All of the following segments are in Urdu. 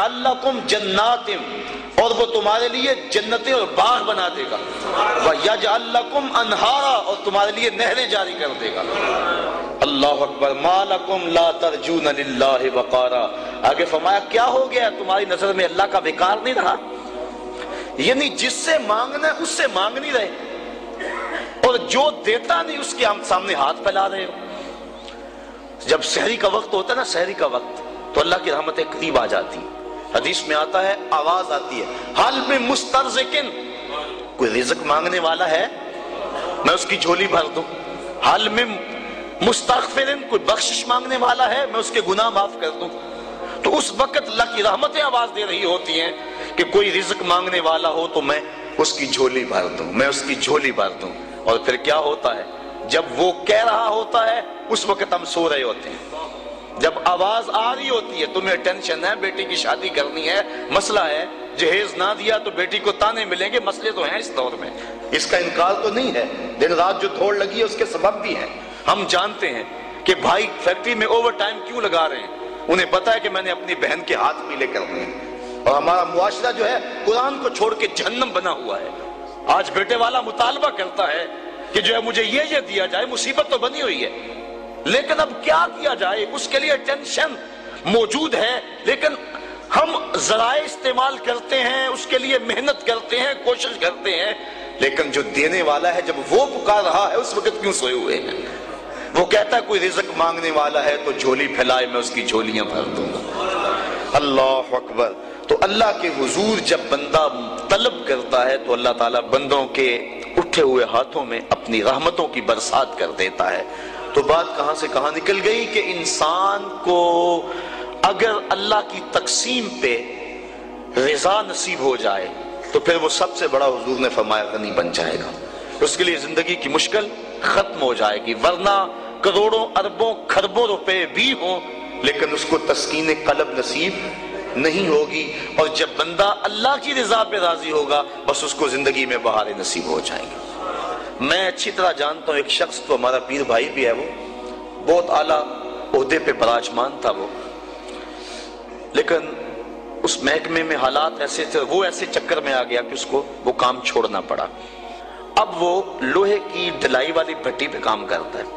لَكُمْ جَنَّاتٍ، اور وہ تمہارے لیے جنتیں اور باغ بنا دے گا، وَيَجْعَلْ لَكُمْ أَنْهَارًا، اور تمہارے لیے نہریں جاری کر دے گا۔ اللہ اکبر۔ مَا لَكُمْ لَا تَرْجُونَ لِلَّهِ وَقَارًا، آگے فرمایا کیا ہو گیا تمہاری نظر میں اللہ کا وقار نہیں رہا؟ یعنی جس سے مانگنا ہے اس سے مانگ نہیں رہے، اور جو دیتا نہیں اس کے سامنے ہاتھ پھیلا رہے ہو۔ جب سحری کا وقت ہوتا ہے نا، سحری کا وقت، تو اللہ کی رحمتیں قریب آ جاتی ہیں۔ حدیث میں آتا ہے، آواز آتی ہے، حل من مسترزقن، کوئی رزق مانگنے والا ہے میں اس کی جھولی بھر دوں۔ حل من مستغفرن، کوئی بخشش مانگنے والا ہے میں اس کے گناہ معاف کر دوں۔ تو اس وقت اللہ کی رحمتیں آواز دے رہی ہوتی ہیں کہ کوئی رزق مانگنے والا ہو تو میں اس کی جھولی بھر دوں، میں اس کی جھولی بھر دوں۔ اور پھر کیا ہوتا ہے، جب وہ کہہ رہا ہوتا ہے اس وقت ہم سو رہے ہوتے ہیں۔ جب آواز آ رہی ہوتی ہے، تمہیں ٹینشن ہے، بیٹی کی شادی کرنی ہے، مسئلہ ہے، جہیز نہ دیا تو بیٹی کو تانے ملیں گے، مسئلے تو ہیں اس دور میں، اس کا انکار تو نہیں ہے، دن رات جو دوڑ لگی ہے اس کے سبب بھی ہیں۔ ہم جانتے ہیں کہ بھائی فیکٹری میں اوور ٹائم کیوں لگا رہے ہیں، انہیں پتا ہے کہ میں نے اپنی بہن کے ہاتھ پیلے کرنے ہیں، اور ہمارا معاشرہ جو ہے قرآن کو چھوڑ کے جہنم بنا ہوا ہے۔ آج بیٹے والا مطالبہ کرتا ہے کہ جو ہے مجھے یہ دیا جائے، مصیبت تو بنی ہوئی ہے، لیکن اب کیا کیا جائے، اس کے لیے ٹینشن موجود ہے، لیکن ہم ذرائع استعمال کرتے ہیں، اس کے لیے محنت کرتے ہیں، کوشش کرتے ہیں، لیکن جو دینے والا ہے جب وہ پکار رہا ہے اس وقت کیوں سوئے ہوئے ہیں؟ وہ کہتا ہے کوئی رزق مانگنے والا ہے تو جھولی پھیلائے، میں اس کی جھولیاں بھر دوں گا۔ اللہ اکبر۔ تو اللہ کے حضور جب بندہ طلب کرتا ہے تو اللہ تعالیٰ بندوں کے اٹھے ہوئے ہاتھوں میں اپنی رحمتوں کی برسات کر دیتا ہے۔ تو بات کہاں سے کہاں نکل گئی کہ انسان کو اگر اللہ کی تقسیم پہ رضا نصیب ہو جائے تو پھر وہ سب سے بڑا، حضور نے فرمایا، غنی بن جائے گا۔ اس کے لیے زندگی کی مشکل ختم ہو جائے گی، ورنہ کروڑوں اربوں خربوں روپے بھی ہوں لیکن اس کو تسکین قلب نصیب نہیں ہوگی۔ اور جب بندہ اللہ کی رضا پہ راضی ہوگا بس اس کو زندگی میں بہاریں نصیب ہو جائیں گی۔ میں اچھی طرح جانتا ہوں ایک شخص، تو ہمارا پیر بھائی بھی ہے، وہ بہت اعلیٰ عہدے پہ براجمان تھا وہ، لیکن اس محکمے میں حالات ایسے تھے، وہ ایسے چکر میں آ گیا کہ اس کو وہ کام چھوڑنا پڑا۔ اب وہ لوہے کی ڈھلائی والی بھٹی پہ کام کرتا ہے،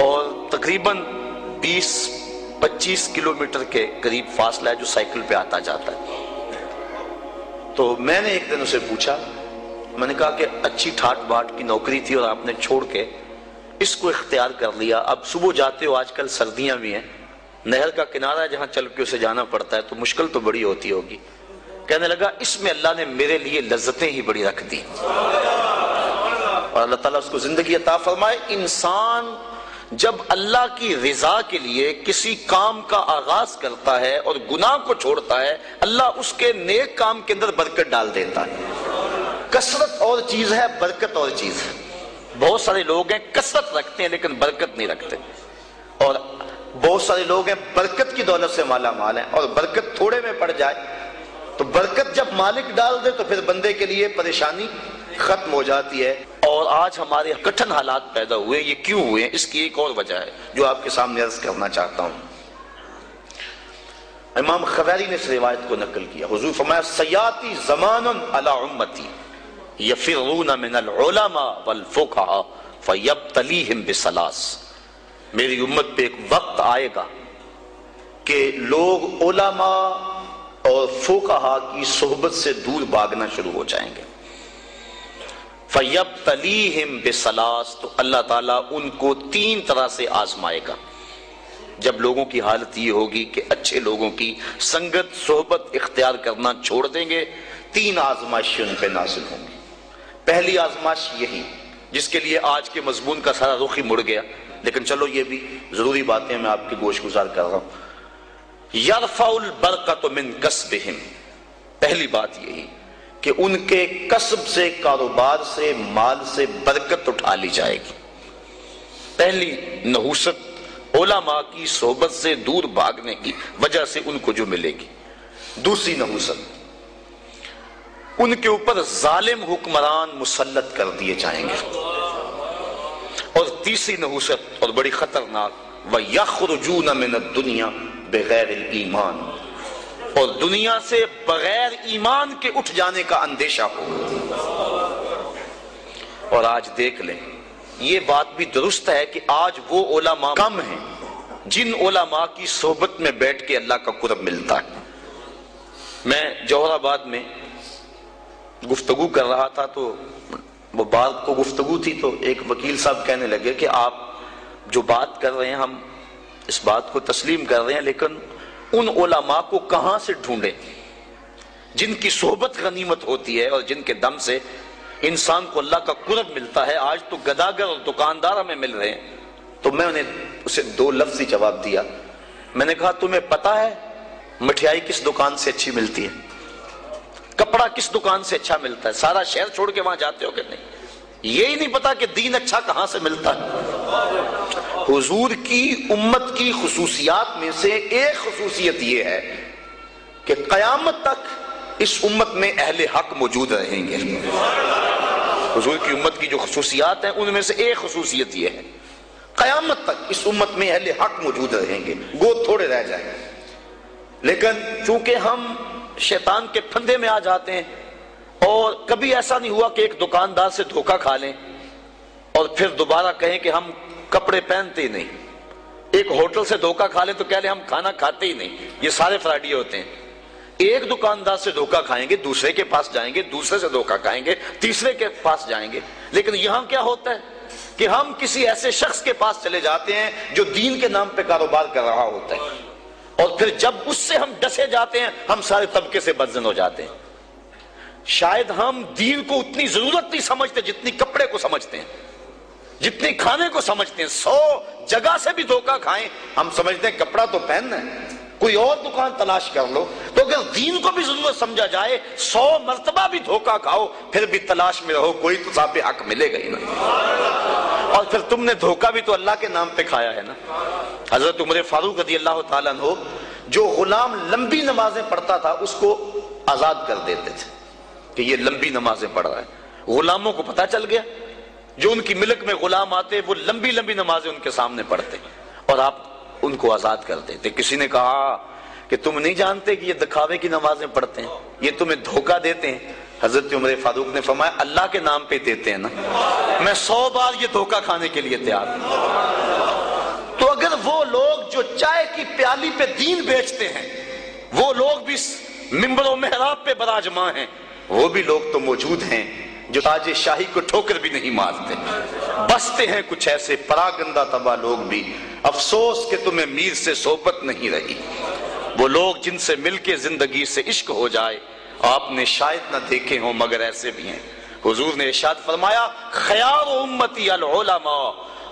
اور تقریباً 20-25 کلومیٹر کے قریب فاصلہ ہے جو سائیکل پہ آتا جاتا ہے۔ تو میں نے ایک دن اسے پوچھا، میں نے کہا کہ اچھی ٹھاٹ باٹ کی نوکری تھی اور آپ نے چھوڑ کے اس کو اختیار کر لیا، اب صبح جاتے ہو، آج کل سردیاں بھی ہیں، نہر کا کنارہ ہے جہاں چل کے اسے جانا پڑتا ہے، تو مشکل تو بڑی ہوتی ہوگی۔ کہنے لگا اس میں اللہ نے میرے لیے لذتیں ہی بڑی رکھ دی، اور اللہ تعالیٰ اس کو زندگی عطا فرمائے۔ انسان جب اللہ کی رضا کے لیے کسی کام کا آغاز کرتا ہے اور گناہ کو چھوڑتا ہے، اللہ اس کے نیک کام کے اندر برکت ڈال دیتا ہے۔ کثرت اور چیز ہے، برکت اور چیز ہے۔ بہت سارے لوگ ہیں کثرت رکھتے ہیں لیکن برکت نہیں رکھتے، اور بہت سارے لوگ ہیں برکت کی دولت سے مالا مال ہیں، اور برکت تھوڑے میں پڑ جائے تو برکت جب مالک ڈال دے تو پھر بندے کے لیے پریشانی ختم ہو جاتی ہے۔ اور آج ہمارے کٹھن حالات پیدا ہوئے، یہ کیوں ہوئے ہیں؟ اس کی ایک اور وجہ ہے جو آپ کے سامنے عرض کرنا چاہتا ہوں۔ امام خبیری نے اس روایت کو نقل کیا، حضور فرمایا سیاتی زمان علی امتی یفرون من العلماء والفقہاء فیبتلیہم بثلاث، میری امت پہ ایک وقت آئے گا کہ لوگ علماء اور فقہاء کی صحبت سے دور بھاگنا شروع ہو جائیں گے۔ فَيَبْتَلِيهِمْ بِثَلَاثٍ، تو اللہ تعالیٰ ان کو 3 طرح سے آزمائے گا۔ جب لوگوں کی حالت یہ ہوگی کہ اچھے لوگوں کی سنگت صحبت اختیار کرنا چھوڑ دیں گے، 3 آزمائشیں ان پہ نازل ہوں گی۔ پہلی آزمائش یہی، جس کے لیے آج کے مضمون کا سارا رخ ہی مڑ گیا، لیکن چلو یہ بھی ضروری باتیں میں آپ کی گوش گزار کر رہا ہوں۔ یرفع البرکۃ من کسبہم، پہلی بات یہی کہ ان کے کسب سے، کاروبار سے، مال سے برکت اٹھا لی جائے گی۔ پہلی نحوست علماء کی صحبت سے دور بھاگنے کی وجہ سے ان کو جو ملے گی۔ دوسری نحوست، ان کے اوپر ظالم حکمران مسلط کر دیے جائیں گے۔ اور تیسری نحوست اور بڑی خطرناک، وَيَخْرُجُونَ مِنَ الدُّنْيَا بِغَيْرِ الْإِيمَانِ، اور دنیا سے بغیر ایمان کے اٹھ جانے کا اندیشہ ہوگا۔ اور آج دیکھ لیں، یہ بات بھی درست ہے کہ آج وہ علماء کم ہیں جن علماء کی صحبت میں بیٹھ کے اللہ کا قرب ملتا ہے۔ میں جوہر آباد میں گفتگو کر رہا تھا تو وہ بات کو گفتگو تھی، تو ایک وکیل صاحب کہنے لگے کہ آپ جو بات کر رہے ہیں ہم اس بات کو تسلیم کر رہے ہیں، لیکن ان علماء کو کہاں سے ڈھونڈیں جن کی صحبت غنیمت ہوتی ہے اور جن کے دم سے انسان کو اللہ کا قرب ملتا ہے۔ آج تو گداگر اور دکاندار ہمیں مل رہے ہیں۔ تو میں انہیں اسے 2 لفظی جواب دیا۔ میں نے کہا تمہیں پتا ہے مٹھائی کس دکان سے اچھی ملتی ہے، کپڑا کس دکان سے اچھا ملتا ہے؟ سارا شہر چھوڑ کے وہاں جاتے ہو کہ نہیں؟ یہی نہیں پتا کہ دین اچھا کہاں سے ملتا ہے۔ حضور کی امت کی خصوصیات میں سے ایک خصوصیت یہ ہے کہ قیامت تک اس امت میں اہل حق موجود رہیں گے۔ حضور کی امت کی جو خصوصیات ہیں ان میں سے ایک خصوصیت یہ ہے، قیامت تک اس امت میں اہل حق موجود رہیں گے، گو تھوڑے رہ جائیں گے۔ لیکن چونکہ ہم شیطان کے پھندے میں آ جاتے ہیں، اور کبھی ایسا نہیں ہوا کہ ایک دکاندار سے دھوکہ کھا لیں اور پھر دوبارہ کہیں کہ ہم کپڑے پہنتے ہی نہیں، ایک ہوٹل سے دھوکہ کھا لیں تو کہہ لیں ہم کھانا کھاتے ہی نہیں۔ یہ سارے فراڈی ہوتے ہیں۔ ایک دکاندار سے دھوکہ کھائیں گے، دوسرے کے پاس جائیں گے، دوسرے سے دھوکہ کھائیں گے، تیسرے کے پاس جائیں گے۔ لیکن یہاں کیا ہوتا ہے کہ ہم کسی ایسے شخص کے پاس چلے جاتے ہیں جو دین کے نام پہ کاروبار کر رہا ہوتا ہے، اور پھر جب اس سے ہم ڈسے جاتے ہیں ہم سارے طبقے سے بدزن ہو جاتے ہیں۔ شاید ہم دین کو اتنی ضرورت نہیں سمجھتے جتنی کپڑے کو سمجھتے ہیں، جتنی کھانے کو سمجھتے ہیں۔ 100 جگہ سے بھی دھوکہ کھائیں ہم سمجھتے ہیں کپڑا تو پہننا ہے، کوئی اور دکان تلاش کر لو۔ تو اگر دین کو بھی ضرورت سمجھا جائے 100 مرتبہ بھی دھوکہ کھاؤ پھر بھی تلاش میں رہو، کوئی تو صاحب حق ملے گا ہی نا۔ اور پھر تم نے دھوکہ بھی تو اللہ کے نام پہ کھایا ہے نا۔ حضرت عمر فاروق رضی اللہ تعالیٰ عنہ جو غلام لمبی نمازیں پڑھتا تھا اس کو آزاد کر دیتے تھے کہ یہ لمبی نمازیں پڑھ رہا ہے۔ غلاموں کو پتہ چل گیا، جو ان کی ملک میں غلام آتے وہ لمبی لمبی نمازیں ان کے سامنے پڑھتے اور آپ ان کو آزاد کر دیتے۔ کسی نے کہا کہ تم نہیں جانتے کہ یہ دکھاوے کی نمازیں پڑھتے ہیں، یہ تمہیں دھوکہ دیتے ہیں؟ حضرت عمر فاروق نے فرمایا اللہ کے نام پہ دیتے ہیں نا، میں 100 بار یہ دھوکہ کھانے کے لیے تیار ہوں۔ تو اگر وہ لوگ جو چائے کی پیالی پہ دین بیچتے ہیں، وہ لوگ بھی منبر و محراب پہ براجماں ہیں، وہ بھی لوگ تو موجود ہیں جو تاج شاہی کو ٹھوکر بھی نہیں مارتے۔ بستے ہیں کچھ ایسے پراگندہ تباہ لوگ بھی، افسوس کہ تمہیں میر سے صحبت نہیں رہی۔ وہ لوگ جن سے مل کے زندگی سے عشق ہو جائے آپ نے شاید نہ دیکھے ہوں مگر ایسے بھی ہیں۔ حضور نے ارشاد فرمایا خیار امتی العلماء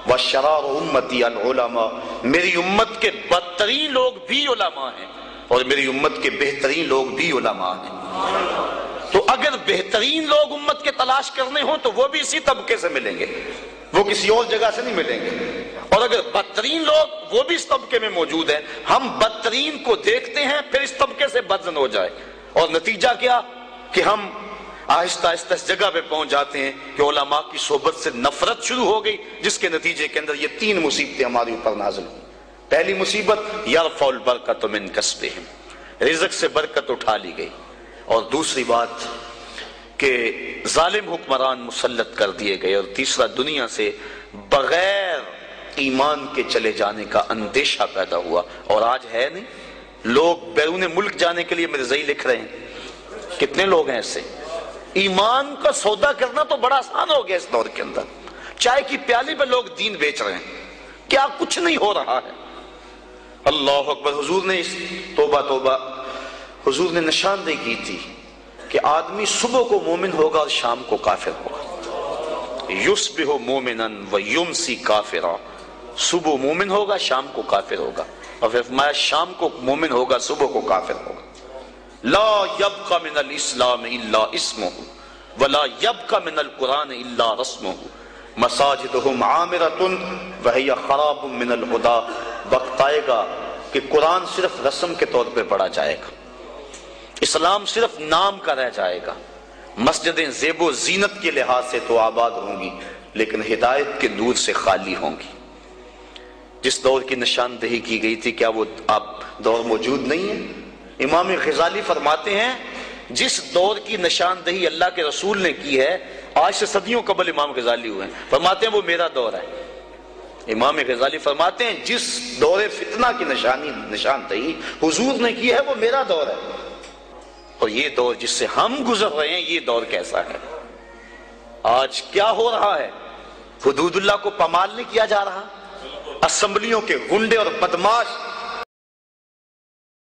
وشرار امتی العلماء، میری امت کے بدترین لوگ بھی علماء ہیں اور میری امت کے بہترین لوگ بھی علماء ہیں۔ تو اگر بہترین لوگ امت کے تلاش کرنے ہوں تو وہ بھی اسی طبقے سے ملیں گے، وہ کسی اور جگہ سے نہیں ملیں گے۔ اور اگر بدترین لوگ وہ بھی اس طبقے میں موجود ہیں، ہم بدترین کو دیکھتے ہیں پھر اس طبقے سے بدزن ہو جائے، اور نتیجہ کیا کہ ہم آہستہ آہستہ اس جگہ پہ پہنچ جاتے ہیں کہ علماء کی صحبت سے نفرت شروع ہو گئی، جس کے نتیجے کے اندر یہ 3 مصیبتیں ہمارے اوپر نازل ہوئی۔ پہلی مصیبت یرفع البرکۃ من کسبہم، رزق سے برکت اٹھا لی گئی، اور دوسری بات کہ ظالم حکمران مسلط کر دیے گئے، اور تیسرا دنیا سے بغیر ایمان کے چلے جانے کا اندیشہ پیدا ہوا۔ اور آج ہے نہیں، لوگ بیرون ملک جانے کے لیے مرزائی لکھ رہے ہیں، کتنے لوگ ہیں ایسے۔ ایمان کا سودا کرنا تو بڑا آسان ہو گیا اس دور کے اندر، چائے کی پیالی پہ لوگ دین بیچ رہے ہیں، کیا کچھ نہیں ہو رہا ہے۔ اللہ اکبر۔ حضور نے توبہ توبہ، حضور نے نشاندہی کی تھی کہ آدمی صبح کو مومن ہوگا اور شام کو کافر ہوگا۔ یصبح مومنا ویمسی کافرا، صبح مومن ہوگا شام کو کافر ہوگا، اور پھر فرمایا شام کو مومن ہوگا صبح کو کافر ہوگا۔ لا یبقى من الاسلام الا اسمہ ولا یبقى من القرآن الا رسمہ مساجدہم عامرۃ وہی خراب من الہدى۔ وقت آئے گا کہ قرآن صرف رسم کے طور پہ پڑھا جائے گا، اسلام صرف نام کا رہ جائے گا، مسجدیں زیب و زینت کے لحاظ سے تو آباد ہوں گی لیکن ہدایت کے نور سے خالی ہوں گی۔ جس دور کی نشاندہی کی گئی تھی کیا وہ اب دور موجود نہیں ہے؟ امام غزالی فرماتے ہیں جس دور کی نشاندہی اللہ کے رسول نے کی ہے، آج سے صدیوں قبل امام غزالی ہوئے ہیں، فرماتے ہیں وہ میرا دور ہے۔ امام غزالی فرماتے ہیں جس دور فتنہ کی نشاندہی حضور نے کی ہے وہ میرا دور ہے، اور یہ دور جس سے ہم گزر رہے ہیں یہ دور کیسا ہے؟ آج کیا ہو رہا ہے؟ حدود اللہ کو پامال نہیں کیا جا رہا، اسمبلیوں کے غنڈے اور بدماش